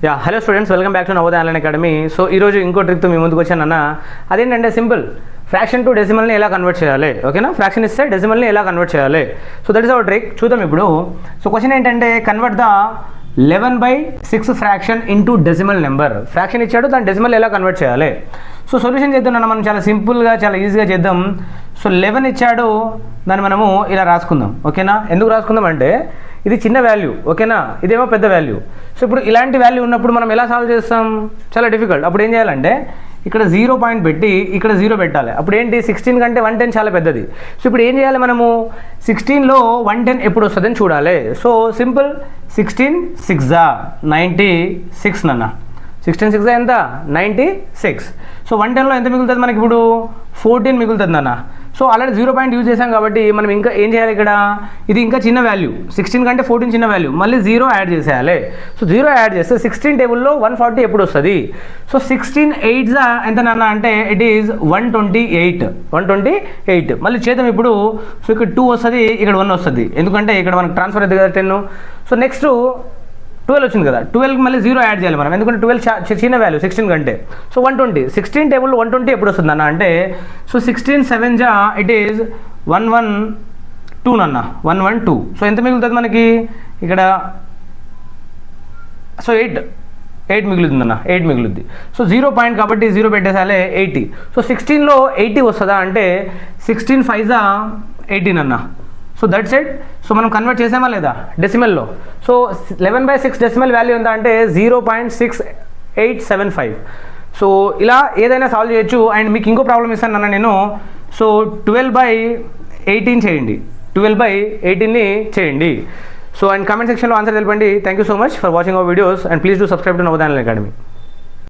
Hello students, welcome back to Navodaya online academy. So ఈరోజు ఇంకో ట్రిక్తో మీ ముందుకు వచ్చానన్న. అదేంటంటే సింపుల్, ఫ్రాక్షన్ టు డెసిమల్ని ఎలా కన్వర్ట్ చేయాలి. ఓకేనా, ఫ్రాక్షన్ ఇస్తే డెసిమల్ని ఎలా కన్వర్ట్ చేయాలి. So that is our trick. చూద్దాం ఇప్పుడు. సో క్వశ్చన్ ఏంటంటే, convert the 11/6 fraction into decimal number. Fraction ఇచ్చాడు, దాని డెసిమల్ ఎలా కన్వర్ట్ చేయాలి. సో సొల్యూషన్ చేద్దాం మనం చాలా సింపుల్గా, చాలా ఈజీగా చేద్దాం. సో 11 ఇచ్చాడు, దాన్ని మనము ఇలా రాసుకుందాం. ఓకేనా, ఎందుకు రాసుకుందాం అంటే ఇది చిన్న వాల్యూ, ఓకేనా, ఇదేమో పెద్ద వాల్యూ. సో ఇప్పుడు ఇలాంటి వాల్యూ ఉన్నప్పుడు మనం ఎలా సాల్వ్ చేస్తాం, చాలా డిఫికల్ట్. అప్పుడు ఏం చేయాలంటే ఇక్కడ 0 పాయింట్ పెట్టి ఇక్కడ 0 పెట్టాలి. అప్పుడు ఏంటి, 16 కంటే 110 చాలా పెద్దది. సో ఇప్పుడు ఏం చేయాలి, మనము 16లో 110 ఎప్పుడు వస్తుందని చూడాలి. సో సింపుల్, 16 6 96 నాన్న. 16 6 ఎంత, 96. సో 110లో ఎంత మిగులుతుంది మనకి, ఇప్పుడు 14 మిగులుతుంది నాన్న. సో ఆల్రెడీ 0 పాయింట్ యూజ్ చేసాం కాబట్టి మనం ఇంకా ఏం చేయాలి, ఇక్కడ ఇది ఇంకా చిన్న వాల్యూ, 16 కంటే 14 చిన్న వాల్యూ, మళ్ళీ 0 యాడ్ చేసేయాలి. సో 0 యాడ్ చేస్తే 16 టేబుల్లో 140 ఎప్పుడు వస్తుంది. సో 16 8 ఎంత నాన్న అంటే ఇట్ ఈజ్ 128. మళ్ళీ చేద్దాం ఇప్పుడు. సో ఇక్కడ 2 వస్తుంది, ఇక్కడ 1 వస్తుంది, ఎందుకంటే ఇక్కడ మనకు ట్రాన్స్ఫర్ అవుతుంది కదా 10. సో నెక్స్ట్ 12 వచ్చింది కదా, 12కి మళ్ళీ 0 యాడ్ చేయాలి మనం, ఎందుకంటే 12 చిన్న వాల్యూ 16 కంటే. సో 120, 16 టేబుల్లో 120 ఎప్పుడు వస్తుంది అన్న అంటే, సో 16 7 ఇట్ ఈజ్ 112 అన్న, 112. సో ఎంత మిగులుతుంది మనకి ఇక్కడ, సో 8 మిగులుతుంది అన్న, 8 మిగులుద్ది. సో 0 పాయింట్ కాబట్టి 0 పెట్టేసాలే, 80. సో 16లో 80 వస్తుందా అంటే 16 5 18 అన్న. So that's it. సో మనం కన్వర్ట్ చేసామా లేదా డెసిమల్లో. సో 11/6 డెసిమల్ వాల్యూ ఎంత అంటే 0.6875. సో ఇలా ఏదైనా సాల్వ్ చేయొచ్చు. అండ్ మీకు ఇంకో ప్రాబ్లం ఇస్తాను అన్న నేను. సో 12/18 చేయండి, 12/18ని చేయండి. సో అండ్ కామెంట్ సెక్షన్లో ఆన్సర్ తెలపండి. Thank you so much for watching our videos and please do subscribe to Navodaya online academy.